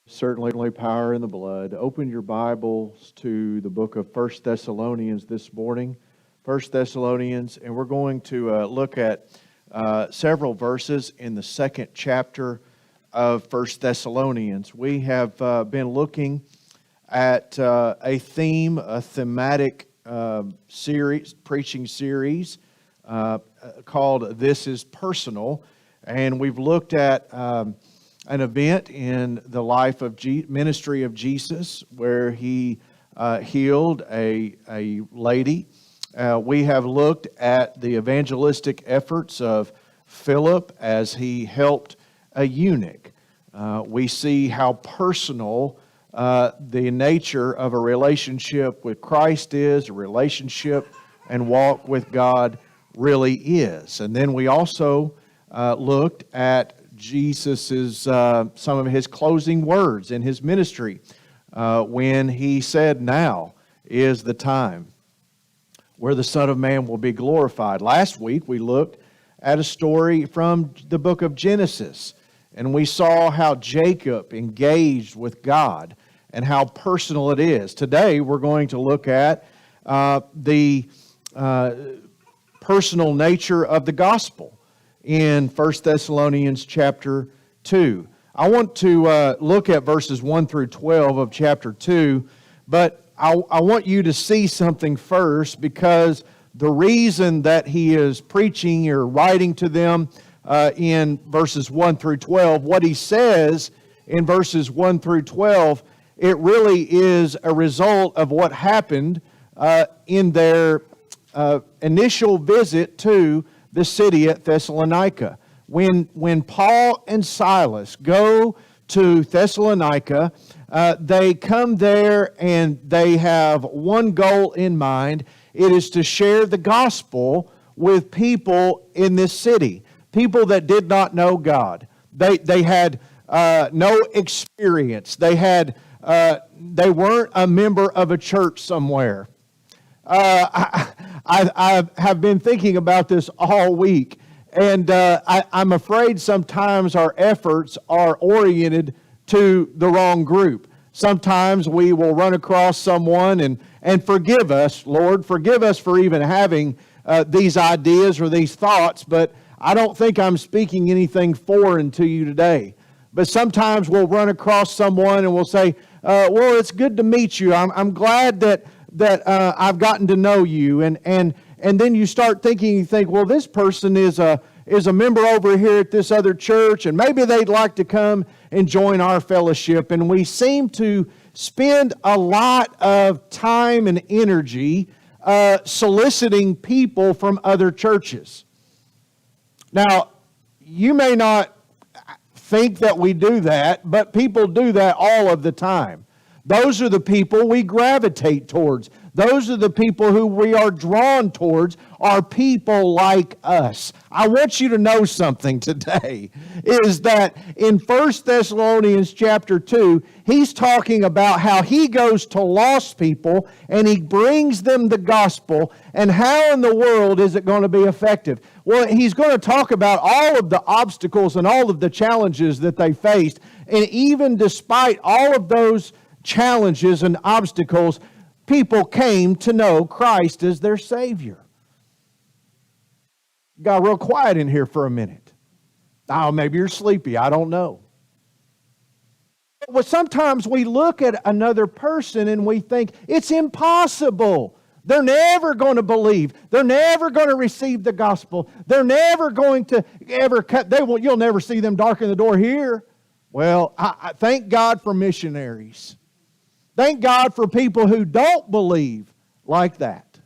Certainly power in the blood. Open your Bibles to the book of 1 Thessalonians this morning. 1 Thessalonians, and we're going to look at several verses in the second chapter of 1 Thessalonians. We have been looking at a thematic preaching series called This is Personal, and we've looked at an event in the life of ministry of Jesus where he healed a lady. We have looked at the evangelistic efforts of Philip as he helped a eunuch. We see how personal the nature of a relationship with Christ is, a relationship and walk with God really is. And then we also looked at Jesus' some of his closing words in his ministry when he said, "Now is the time where the Son of Man will be glorified." Last week we looked at a story from the book of Genesis, and we saw how Jacob engaged with God and how personal it is. Today we're going to look at the personal nature of the gospel in 1 Thessalonians chapter 2. I want to look at verses 1 through 12 of chapter 2, but I want you to see something first, because the reason that he is preaching or writing to them in verses 1 through 12, what he says in verses 1 through 12, it really is a result of what happened in their initial visit to the city at Thessalonica. When Paul and Silas go to Thessalonica, they come there and they have one goal in mind. It is to share the gospel with people in this city, people that did not know God. They had no experience. They weren't a member of a church somewhere. I have been thinking about this all week, and I'm afraid sometimes our efforts are oriented to the wrong group. Sometimes we will run across someone, and forgive us, Lord, forgive us for even having these ideas or these thoughts, but I don't think I'm speaking anything foreign to you today. But sometimes we'll run across someone and we'll say, well, it's good to meet you. I'm glad that I've gotten to know you, and then you start thinking, you think, well, this person is a member over here at this other church, and maybe they'd like to come and join our fellowship. And we seem to spend a lot of time and energy soliciting people from other churches. Now, you may not think that we do that, but people do that all of the time. Those are the people we gravitate towards. Those are the people who we are drawn towards, are people like us. I want you to know something today, is that in 1 Thessalonians chapter 2, he's talking about how he goes to lost people and he brings them the gospel, and how in the world is it going to be effective? Well, he's going to talk about all of the obstacles and all of the challenges that they faced, and even despite all of those challenges and obstacles, people came to know Christ as their Savior. Got real quiet in here for a minute. Oh, maybe you're sleepy. I don't know. But sometimes we look at another person and we think it's impossible. They're never going to believe. They're never going to receive the gospel. They're never going to ever cut. You'll never see them darken the door here. Well, I thank God for missionaries. Thank God for people who don't believe like that.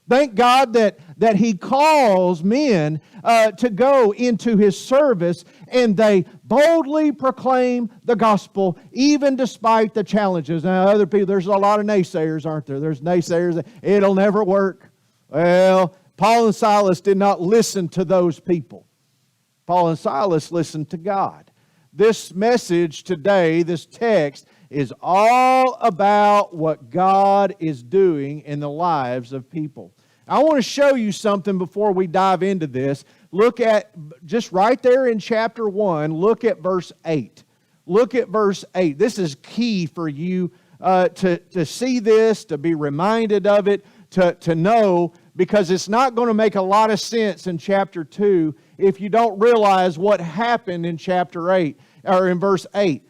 Thank God that He calls men to go into His service, and they boldly proclaim the gospel even despite the challenges. Now, other people, there's a lot of naysayers, aren't there? There's naysayers that it'll never work. Well, Paul and Silas did not listen to those people. Paul and Silas listened to God. This message today, this text, is all about what God is doing in the lives of people. I want to show you something before we dive into this. Look at, just right there in chapter 1, look at verse 8. Look at verse 8. This is key for you to see this, to be reminded of it, to know, because it's not going to make a lot of sense in chapter 2 if you don't realize what happened in chapter 8, or in verse 8.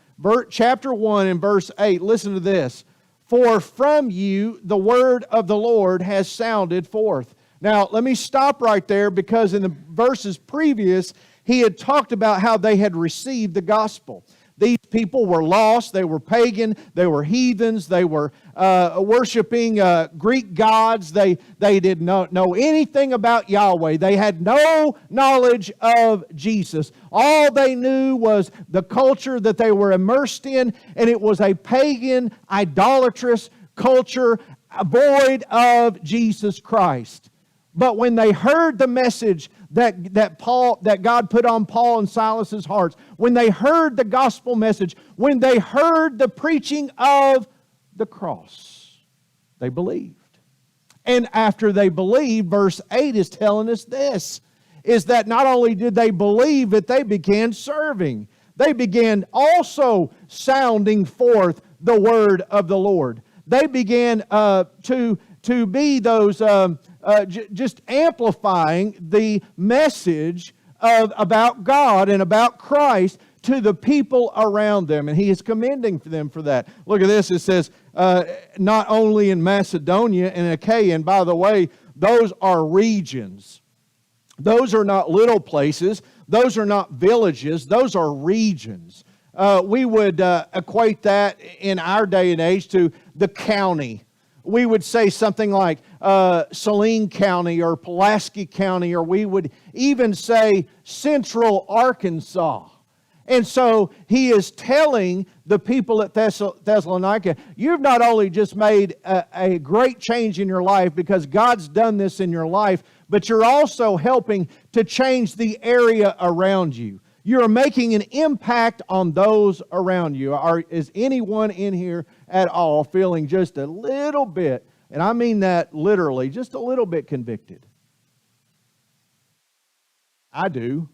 Chapter 1 and verse 8, listen to this. For from you the word of the Lord has sounded forth. Now, let me stop right there, because in the verses previous, he had talked about how they had received the gospel. These people were lost, they were pagan, they were heathens, they were worshiping Greek gods, they did not know anything about Yahweh. They had no knowledge of Jesus. All they knew was the culture that they were immersed in, and it was a pagan, idolatrous culture void of Jesus Christ. But when they heard the message that God put on Paul and Silas's hearts, when they heard the gospel message, when they heard the preaching of the cross, they believed. And after they believed, verse 8 is telling us this, is that not only did they believe, but they began serving. They began also sounding forth the word of the Lord. They began to be those just amplifying the message about God and about Christ to the people around them. And he is commending them for that. Look at this. It says, not only in Macedonia and Achaia, and by the way, those are regions. Those are not little places. Those are not villages. Those are regions. We would equate that in our day and age to the county. We would say something like Saline County or Pulaski County, or we would even say Central Arkansas. And so he is telling the people at Thessalonica, you've not only just made a great change in your life because God's done this in your life, but you're also helping to change the area around you. You're making an impact on those around you. Is anyone in here at all feeling just a little bit, and I mean that literally, just a little bit convicted? I do.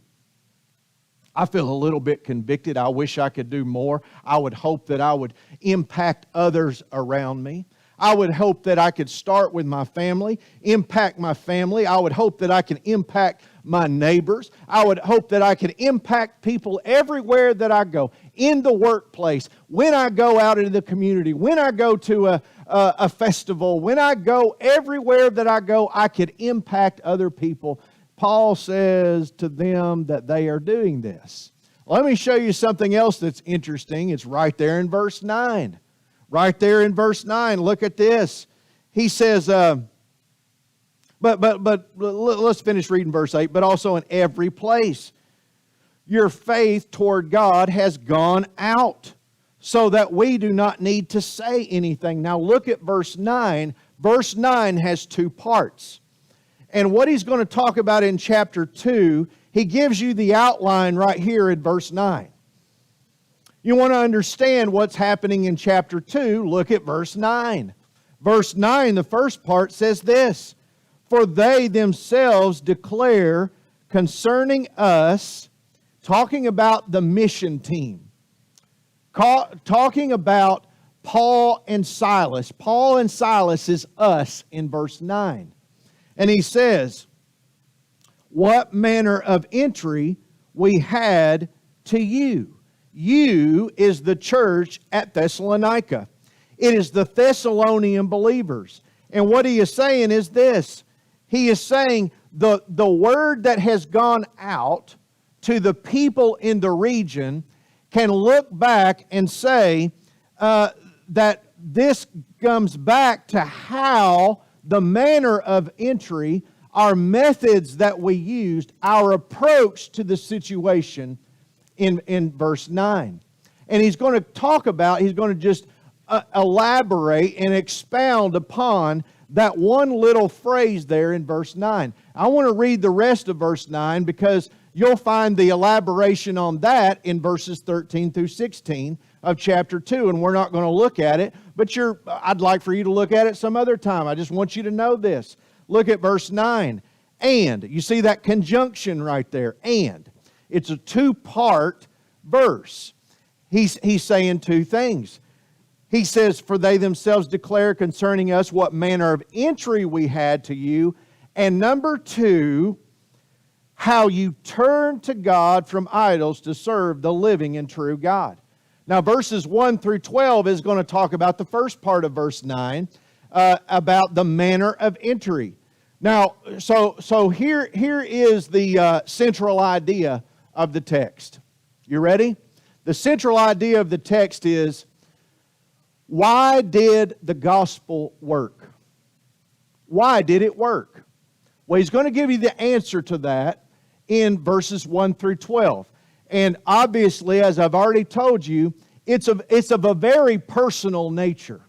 I feel a little bit convicted. I wish I could do more. I would hope that I would impact others around me. I would hope that I could start with my family, impact my family. I would hope that I can impact my neighbors. I would hope that I can impact people everywhere that I go, in the workplace, when I go out into the community, when I go to a festival, when I go everywhere that I go, I could impact other people. Paul says to them that they are doing this. Let me show you something else that's interesting. It's right there in verse 9. Right there in verse 9, look at this. He says, but let's finish reading verse 8. But also in every place, your faith toward God has gone out, so that we do not need to say anything. Now look at verse 9. Verse 9 has two parts. And what he's going to talk about in chapter 2, he gives you the outline right here in verse 9. You want to understand what's happening in chapter 2, look at verse 9. Verse 9, the first part says this, for they themselves declare concerning us, talking about the mission team, talking about Paul and Silas. Paul and Silas is us in verse 9. And he says, what manner of entry we had to you. You is the church at Thessalonica. It is the Thessalonian believers. And what he is saying is this. He is saying the word that has gone out to the people in the region can look back and say that this comes back to how the manner of entry, our methods that we used, our approach to the situation in verse 9. And he's going to talk about, he's going to just elaborate and expound upon that one little phrase there in verse 9. I want to read the rest of verse 9 because you'll find the elaboration on that in verses 13 through 16 of chapter 2, and we're not going to look at it, but I'd like for you to look at it some other time. I just want you to know this. Look at verse 9. And, you see that conjunction right there, and. It's a two-part verse. He's saying two things. He says, for they themselves declare concerning us what manner of entry we had to you. And number two, how you turned to God from idols to serve the living and true God. Now, verses 1 through 12 is going to talk about the first part of verse 9, about the manner of entry. Now, so here is the central idea of the text. You ready? The central idea of the text is, why did the gospel work? Why did it work? Well, he's going to give you the answer to that in verses 1 through 12. And obviously, as I've already told you, it's of a very personal nature.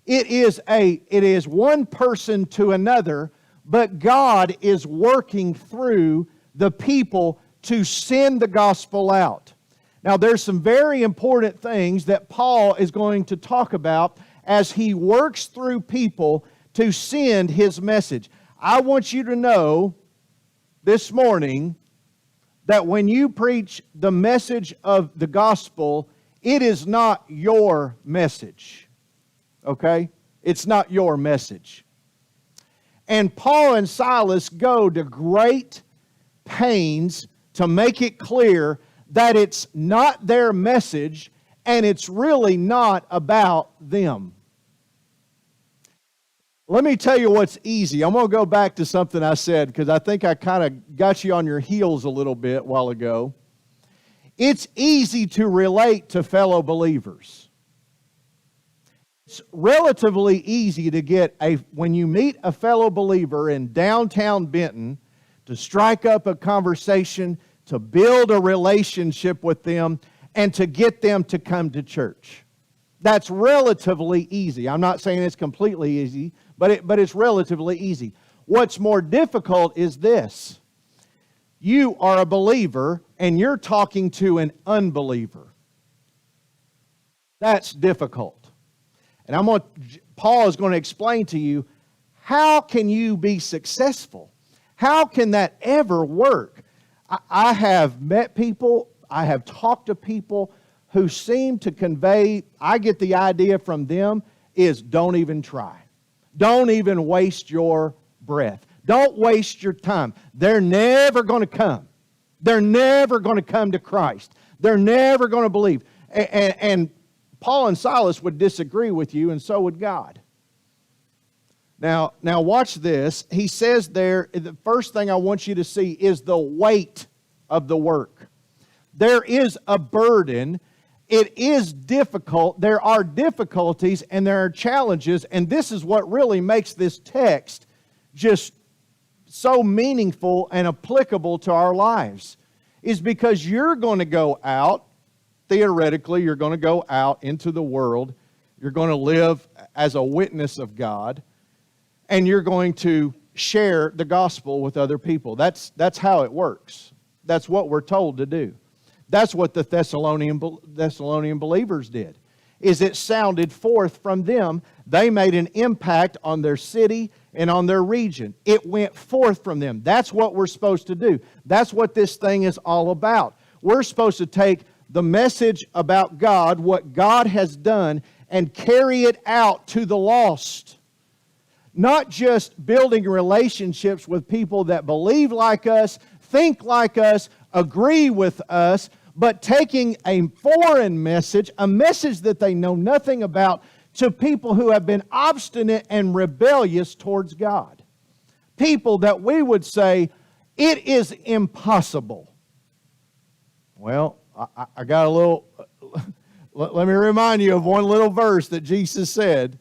It is one person to another, but God is working through the people to send the gospel out. Now, there's some very important things that Paul is going to talk about as he works through people to send his message. I want you to know this morning that when you preach the message of the gospel, it is not your message. Okay? It's not your message. And Paul and Silas go to great pains to make it clear that it's not their message and it's really not about them. Let me tell you what's easy. I'm going to go back to something I said because I think I kind of got you on your heels a little bit a while ago. It's easy to relate to fellow believers. It's relatively easy to get when you meet a fellow believer in downtown Benton, to strike up a conversation, to build a relationship with them, and to get them to come to church. That's relatively easy. I'm not saying it's completely easy, but it's relatively easy. What's more difficult is this. You are a believer, and you're talking to an unbeliever. That's difficult. And Paul is going to explain to you, how can you be successful? How can that ever work? I have met people, I have talked to people who seem to convey, I get the idea from them, is don't even try. Don't even waste your breath. Don't waste your time. They're never going to come. They're never going to come to Christ. They're never going to believe. And Paul and Silas would disagree with you, and so would God. Now watch this. He says there, the first thing I want you to see is the weight of the work. There is a burden. It is difficult. There are difficulties and there are challenges, and this is what really makes this text just so meaningful and applicable to our lives, is because you're going to go out, theoretically, you're going to go out into the world, you're going to live as a witness of God, and you're going to share the gospel with other people. That's how it works. That's what we're told to do. That's what the Thessalonian believers did. Is it sounded forth from them. They made an impact on their city and on their region. It went forth from them. That's what we're supposed to do. That's what this thing is all about. We're supposed to take the message about God, what God has done, and carry it out to the lost. Not just building relationships with people that believe like us, think like us, agree with us, but taking a foreign message, a message that they know nothing about, to people who have been obstinate and rebellious towards God. People that we would say, it is impossible. Well, I got a little, let me remind you of one little verse that Jesus said.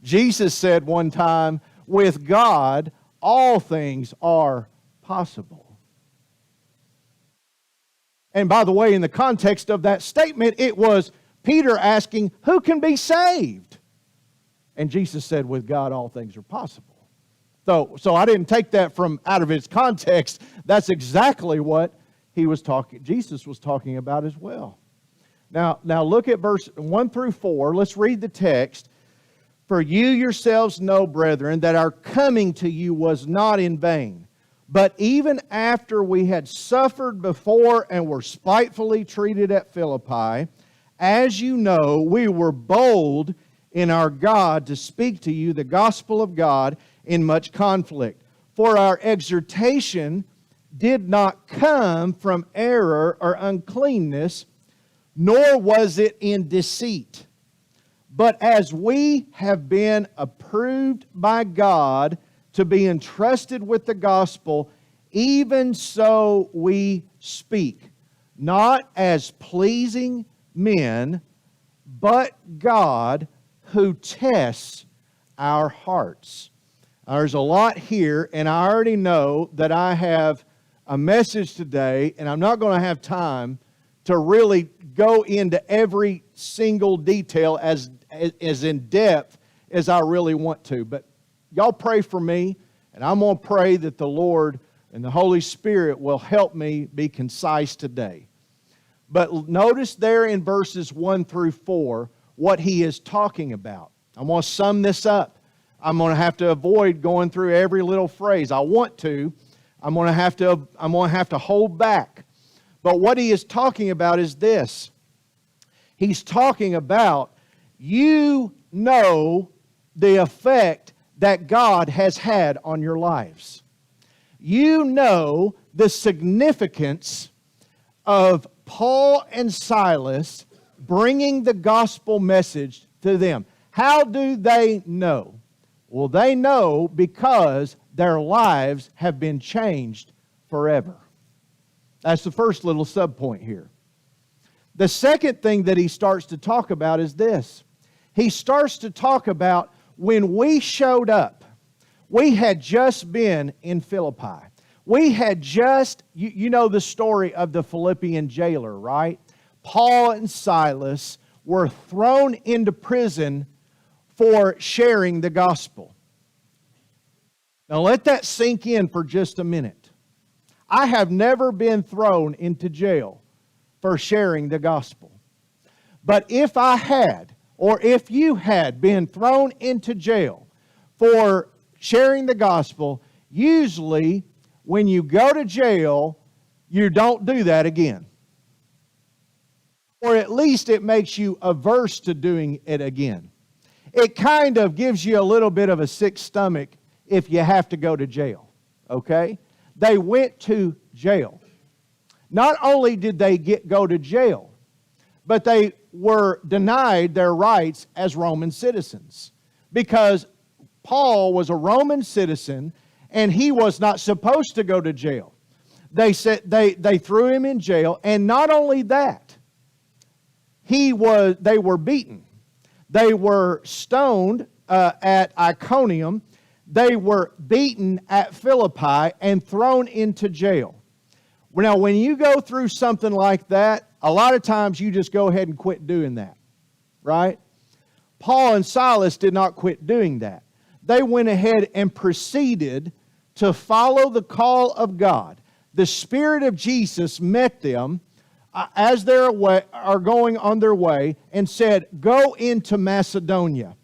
Jesus said one time, with God, all things are possible. And by the way, in the context of that statement, it was Peter asking, who can be saved? And Jesus said, with God, all things are possible. So I didn't take that from out of its context. That's exactly what Jesus was talking about as well. Now look at verse 1 through 4. Let's read the text. For you yourselves know, brethren, that our coming to you was not in vain. But even after we had suffered before and were spitefully treated at Philippi, As you know, we were bold in our God to speak to you the gospel of God in much conflict. For our exhortation did not come from error or uncleanness, nor was it in deceit. But as we have been approved by God to be entrusted with the gospel, even so we speak, not as pleasing men, but God who tests our hearts. There's a lot here, and I already know that I have a message today, and I'm not going to have time to really go into every single detail as in depth as I really want to. But y'all pray for me, and I'm going to pray that the Lord and the Holy Spirit will help me be concise today. But notice there in verses 1 through 4 what he is talking about. I'm going to sum this up. I'm going to have to avoid going through every little phrase. I want to. I'm going to have to hold back. But what he is talking about is this. He's talking about, you know the effect that God has had on your lives. You know the significance of Paul and Silas bringing the gospel message to them. How do they know? Well, they know because their lives have been changed forever. That's the first little subpoint here. The second thing that he starts to talk about is this. He starts to talk about when we showed up. We had just been in Philippi. We had just, you know the story of the Philippian jailer, right? Paul and Silas were thrown into prison for sharing the gospel. Now let that sink in for just a minute. I have never been thrown into jail for sharing the gospel. But if I had, or if you had been thrown into jail for sharing the gospel, usually when you go to jail, you don't do that again. Or at least it makes you averse to doing it again. It kind of gives you a little bit of a sick stomach if you have to go to jail. Okay? They went to jail. Not only did they go to jail, but they were denied their rights as Roman citizens. Because Paul was a Roman citizen and he was not supposed to go to jail. They threw him in jail, and not only that, they were beaten. They were stoned at Iconium. They were beaten at Philippi and thrown into jail. Now, when you go through something like that, a lot of times you just go ahead and quit doing that, right? Paul and Silas did not quit doing that. They went ahead and proceeded to follow the call of God. The Spirit of Jesus met them as they are going on their way and said, go into Macedonia.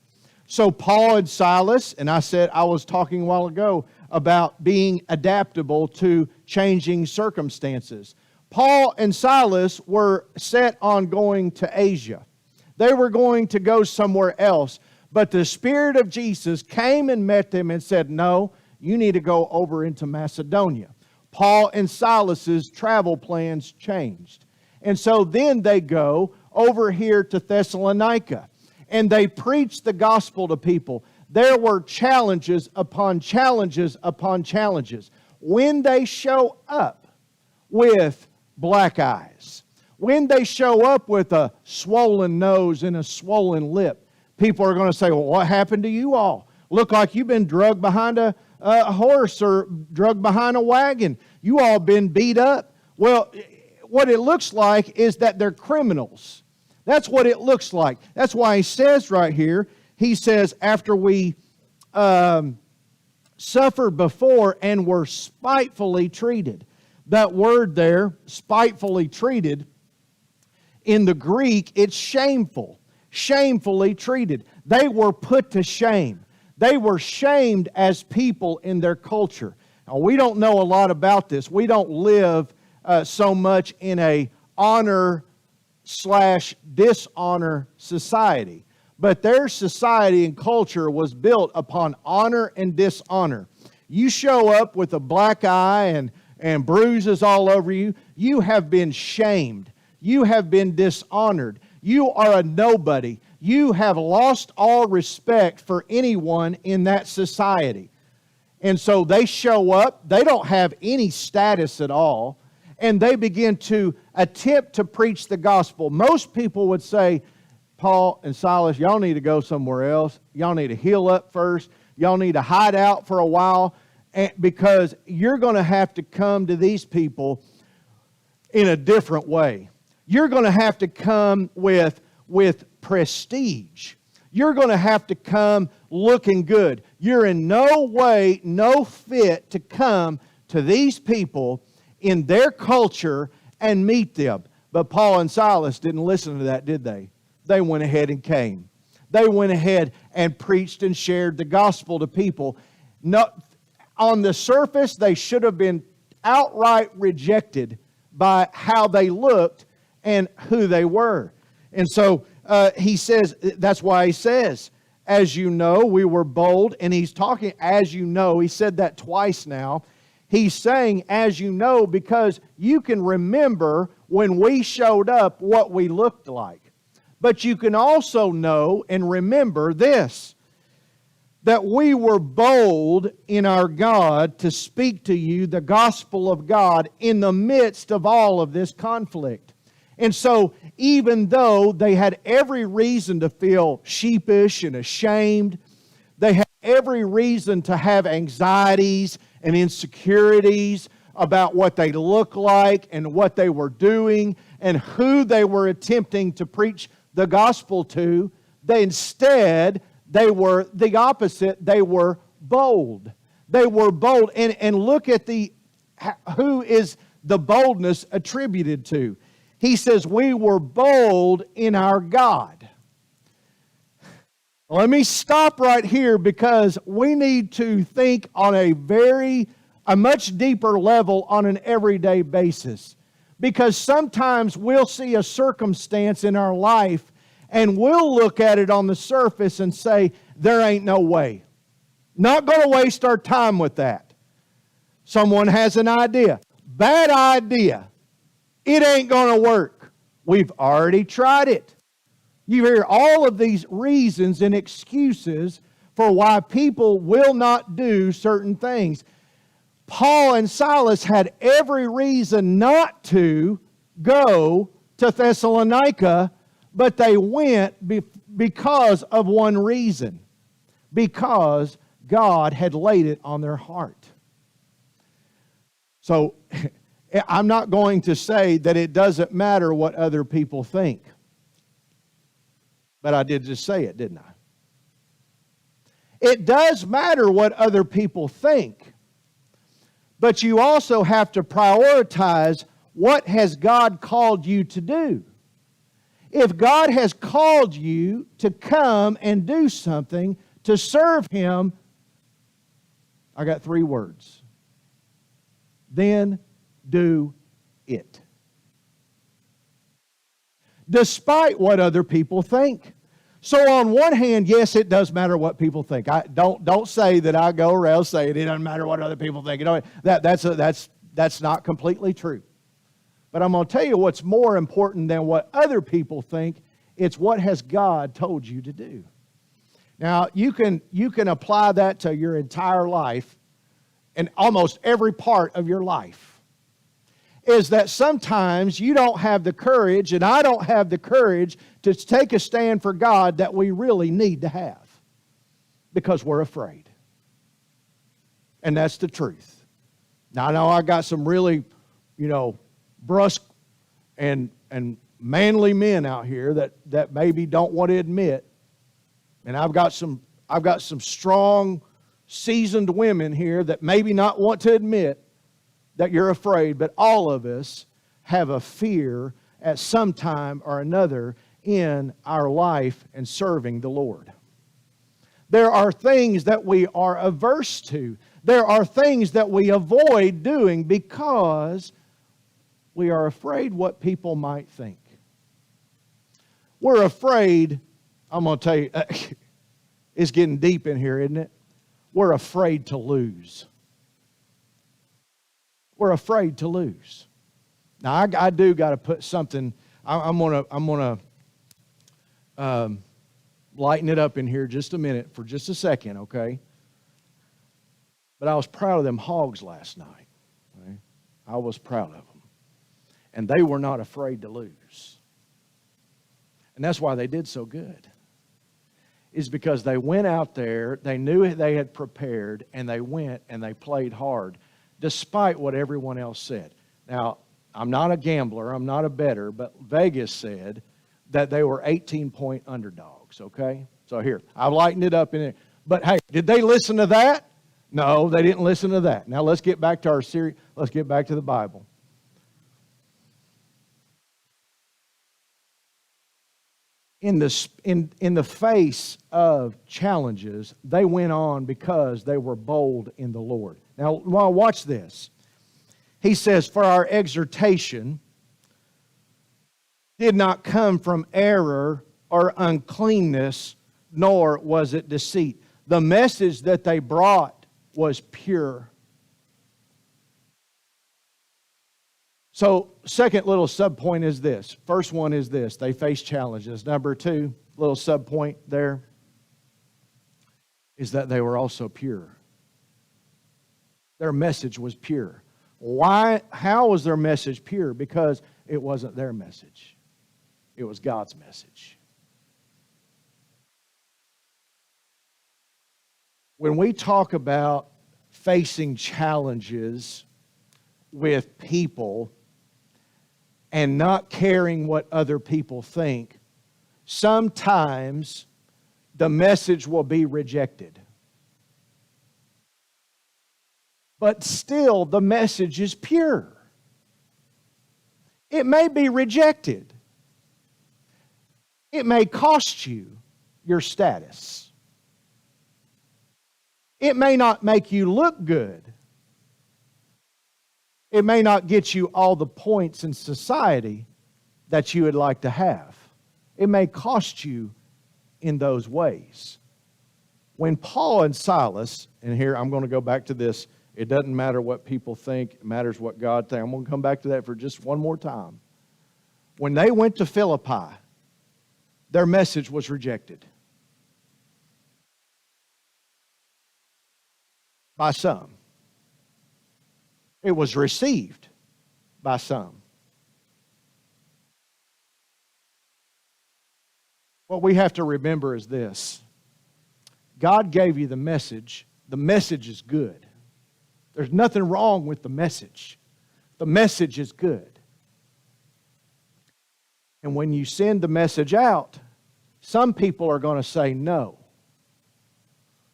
So Paul and Silas, and I was talking a while ago about being adaptable to changing circumstances. Paul and Silas were set on going to Asia. They were going to go somewhere else. But the Spirit of Jesus came and met them and said, no, you need to go over into Macedonia. Paul and Silas's travel plans changed. And so then they go over here to Thessalonica. And they preach the gospel to people. There were challenges upon challenges upon challenges. When they show up with black eyes, when they show up with a swollen nose and a swollen lip, people are going to say, well, what happened to you all? Look like you've been drugged behind a horse or drugged behind a wagon. You all been beat up. Well, what it looks like is that they're criminals. That's what it looks like. That's why he says right here, he says, after we suffered before and were spitefully treated. That word there, spitefully treated, in the Greek, it's shameful. Shamefully treated. They were put to shame. They were shamed as people in their culture. Now, we don't know a lot about this. We don't live so much in a honor /dishonor society. But their society and culture was built upon honor and dishonor. You show up with a black eye and bruises all over you, you have been shamed. You have been dishonored. You are a nobody. You have lost all respect for anyone in that society. And so they show up, they don't have any status at all, and they begin to attempt to preach the gospel. Most people would say, Paul and Silas, y'all need to go somewhere else. Y'all need to heal up first. Y'all need to hide out for a while, because you're going to have to come to these people in a different way. You're going to have to come with prestige. You're going to have to come looking good. You're in no way, no fit to come to these people in their culture and meet them. But Paul and Silas didn't listen to that, did they? They went ahead and came. They went ahead and preached and shared the gospel to people. No, on the surface, they should have been outright rejected by how they looked and who they were. And so he says, that's why he says, as you know, we were bold. And he's talking, as you know, he said that twice now. He's saying, as you know, because you can remember when we showed up what we looked like. But you can also know and remember this, that we were bold in our God to speak to you the gospel of God in the midst of all of this conflict. And so, even though they had every reason to feel sheepish and ashamed, they had every reason to have anxieties and insecurities about what they looked like and what they were doing and who they were attempting to preach the gospel to, they were the opposite. They were bold. They were bold. And look at who is the boldness attributed to. He says, we were bold in our God. Let me stop right here, because we need to think on a much deeper level on an everyday basis. Because sometimes we'll see a circumstance in our life and we'll look at it on the surface and say, there ain't no way. Not going to waste our time with that. Someone has an idea. Bad idea. It ain't going to work. We've already tried it. You hear all of these reasons and excuses for why people will not do certain things. Paul and Silas had every reason not to go to Thessalonica, but they went because of one reason. Because God had laid it on their heart. So, I'm not going to say that it doesn't matter what other people think. But I did just say it, didn't I? It does matter what other people think. But you also have to prioritize, what has God called you to do? If God has called you to come and do something, to serve Him, I got 3 words. Then do it. Despite what other people think. So on one hand, yes, it does matter what people think. Don't say that I go around saying it doesn't matter what other people think. You know, that's not completely true. But I'm going to tell you what's more important than what other people think. It's what has God told you to do. Now, you can apply that to your entire life and almost every part of your life. Is that sometimes you don't have the courage, and I don't have the courage to take a stand for God that we really need to have. Because we're afraid. And that's the truth. Now, I know I got some really, brusque and manly men out here that maybe don't want to admit. And I've got some strong, seasoned women here that maybe not want to admit that you're afraid, but all of us have a fear at some time or another in our life and serving the Lord. There are things that we are averse to. There are things that we avoid doing because we are afraid what people might think. We're afraid, I'm going to tell you, it's getting deep in here, isn't it? We're afraid to lose. We're afraid to lose. Now, I do got to put something, I'm going to lighten it up in here just a minute, for just a second, okay? But I was proud of them Hogs last night. Right? I was proud of them. And they were not afraid to lose. And that's why they did so good. Is because they went out there, they knew they had prepared, and they went and they played hard, despite what everyone else said. Now, I'm not a gambler, I'm not a bettor, but Vegas said that they were 18-point underdogs, okay? So here, I've lightened it up in it. But hey, did they listen to that? No, they didn't listen to that. Now let's get back to our series. Let's get back to the Bible. In the face of challenges, they went on because they were bold in the Lord. Now, watch this. He says, for our exhortation did not come from error or uncleanness, nor was it deceit. The message that they brought was pure. So, second little subpoint is this. First one is this. They face challenges. Number two, little subpoint there, is that they were also pure. Their message was pure. Why? How was their message pure? Because it wasn't their message. It was God's message. When we talk about facing challenges with people and not caring what other people think, sometimes the message will be rejected. But still, the message is pure. It may be rejected. It may cost you your status. It may not make you look good. It may not get you all the points in society that you would like to have. It may cost you in those ways. When Paul and Silas, and here I'm going to go back to this, it doesn't matter what people think, it matters what God thinks. I'm going to come back to that for just one more time. When they went to Philippi, their message was rejected by some. It was received by some. What we have to remember is this. God gave you the message. The message is good. There's nothing wrong with the message. The message is good. And when you send the message out, some people are going to say no.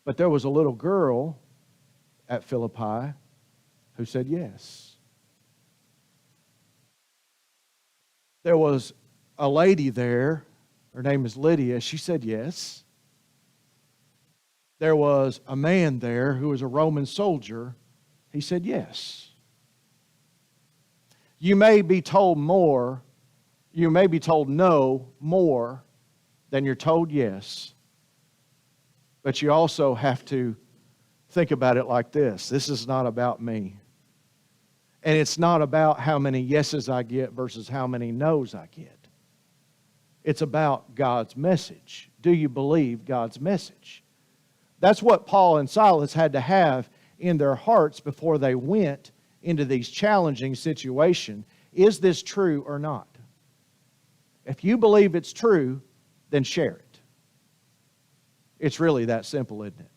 But there was a little girl at Philippi who said yes. There was a lady there, her name is Lydia, she said yes. There was a man there who was a Roman soldier, he said yes. You may be told more, you may be told no more than you're told yes, but you also have to think about it like this. This is not about me. And it's not about how many yeses I get versus how many no's I get. It's about God's message. Do you believe God's message? That's what Paul and Silas had to have in their hearts before they went into these challenging situations. Is this true or not? If you believe it's true, then share it. It's really that simple, isn't it?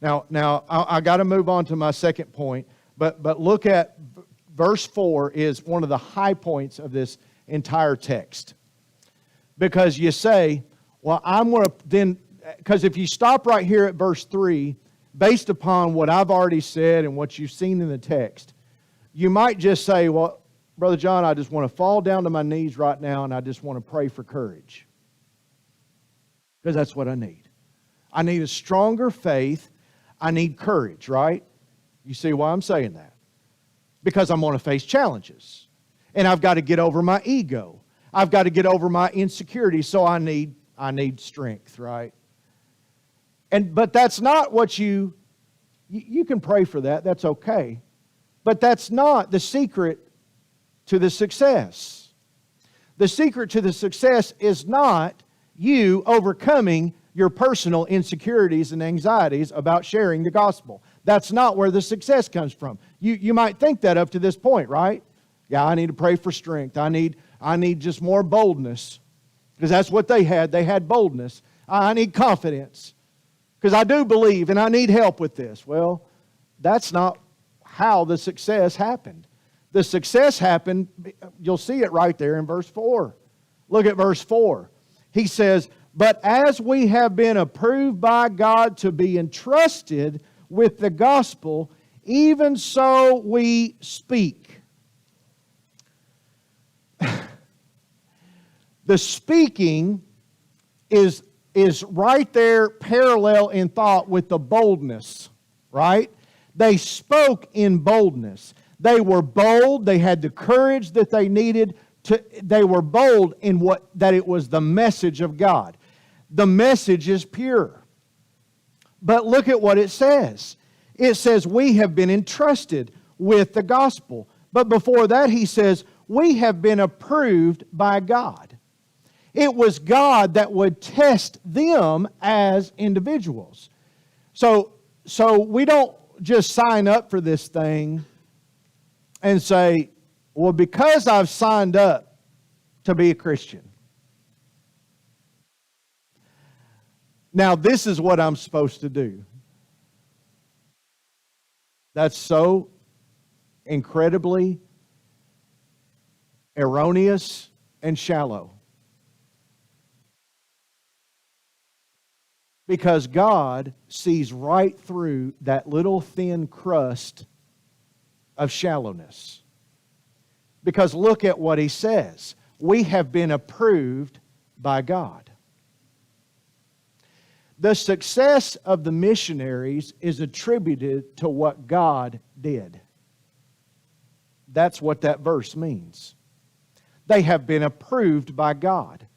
Now I got to move on to my second point, but look at verse 4 is one of the high points of this entire text. Because you say, well, I'm going to then, because if you stop right here at verse 3, based upon what I've already said and what you've seen in the text, you might just say, well, Brother John, I just want to fall down to my knees right now and I just want to pray for courage. Because that's what I need. I need a stronger faith. I need courage, right? You see why I'm saying that? Because I'm going to face challenges. And I've got to get over my ego. I've got to get over my insecurity, so I need strength, right? But that's not what you can pray for that, that's okay. But that's not the secret to the success. The secret to the success is not you overcoming your personal insecurities and anxieties about sharing the gospel. That's not where the success comes from. You might think that up to this point, right? Yeah, I need to pray for strength. I need just more boldness. Because that's what they had. They had boldness. I need confidence. Because I do believe and I need help with this. Well, that's not how the success happened. The success happened, you'll see it right there in verse 4. Look at verse 4. He says, "But as we have been approved by God to be entrusted with the gospel, even so we speak." The speaking is right there parallel in thought with the boldness, right? They spoke in boldness. They were bold. They had the courage that they needed. They were bold in that it was the message of God. The message is pure. But look at what it says. It says we have been entrusted with the gospel. But before that he says we have been approved by God. It was God that would test them as individuals. So we don't just sign up for this thing and say, well, because I've signed up to be a Christian, now this is what I'm supposed to do. That's so incredibly erroneous and shallow. Because God sees right through that little thin crust of shallowness. Because look at what he says. We have been approved by God. The success of the missionaries is attributed to what God did. That's what that verse means. They have been approved by God.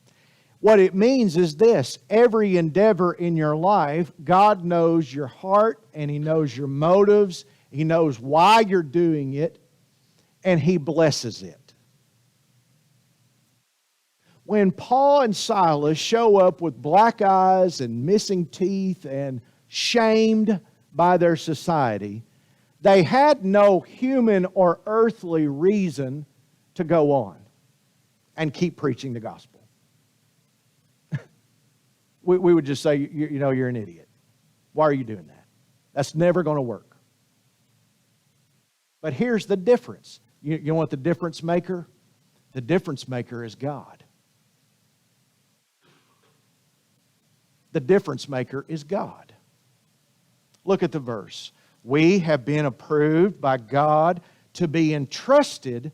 What it means is this: every endeavor in your life, God knows your heart and He knows your motives. He knows why you're doing it, and He blesses it. When Paul and Silas show up with black eyes and missing teeth and shamed by their society, they had no human or earthly reason to go on and keep preaching the gospel. We would just say, you're an idiot. Why are you doing that? That's never going to work. But here's the difference. You want the difference maker? The difference maker is God. The difference maker is God. Look at the verse. We have been approved by God to be entrusted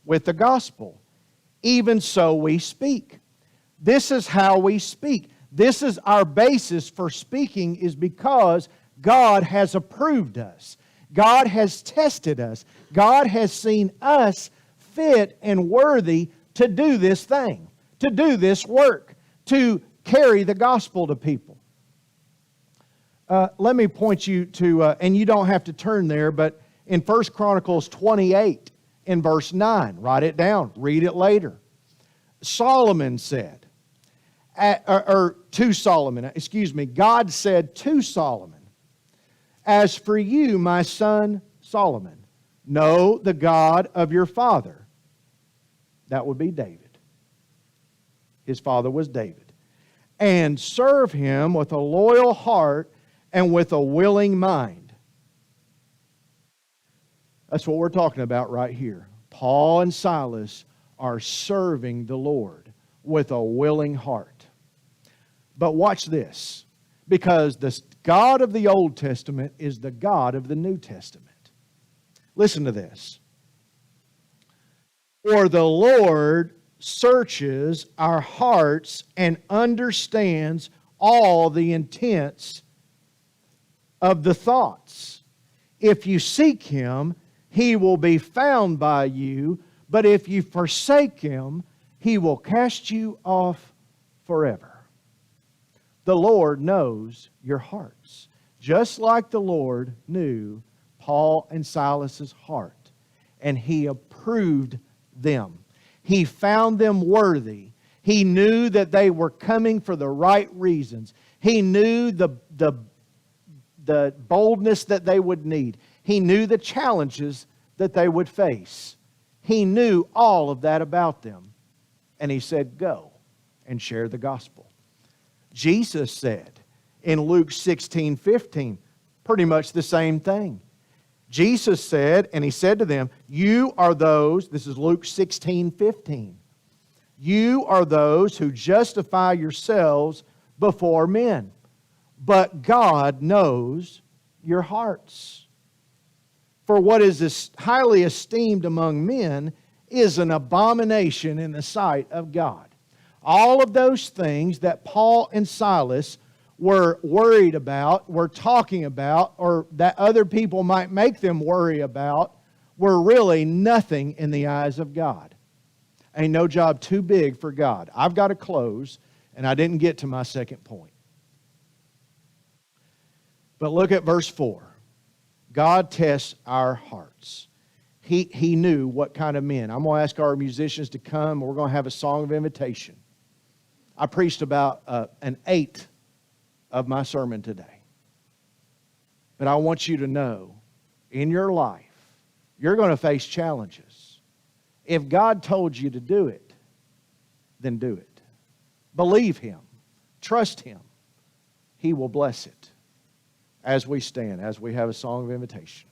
with the gospel. Even so we speak. This is how we speak. This is our basis for speaking, is because God has approved us. God has tested us. God has seen us fit and worthy to do this thing, to do this work, to carry the gospel to people. Let me point you to, and you don't have to turn there, but in 1 Chronicles 28 in verse 9, write it down, read it later. Solomon said, God said to Solomon, "As for you, my son Solomon, know the God of your father." That would be David. His father was David. "And serve him with a loyal heart and with a willing mind." That's what we're talking about right here. Paul and Silas are serving the Lord with a willing heart. But watch this, because the God of the Old Testament is the God of the New Testament. Listen to this. "For the Lord searches our hearts and understands all the intents of the thoughts. If you seek Him, He will be found by you, but if you forsake Him, He will cast you off forever. The Lord knows your hearts, just like the Lord knew Paul and Silas's heart, and He approved them. He found them worthy. He knew that they were coming for the right reasons. He knew the boldness that they would need. He knew the challenges that they would face. He knew all of that about them. And He said, go and share the gospel. Jesus said in Luke 16:15, pretty much the same thing. Jesus said, and He said to them, you are those, this is Luke 16:15, you are those who justify yourselves before men, but God knows your hearts. For what is highly esteemed among men is an abomination in the sight of God. All of those things that Paul and Silas were worried about, were talking about, or that other people might make them worry about, were really nothing in the eyes of God. Ain't no job too big for God. I've got to close, and I didn't get to my second point. But look at verse 4. God tests our hearts. He knew what kind of men. I'm going to ask our musicians to come. We're going to have a song of invitation. I preached about an eighth of my sermon today. But I want you to know, in your life, you're going to face challenges. If God told you to do it, then do it. Believe Him. Trust Him. He will bless it. As we stand, as we have a song of invitation.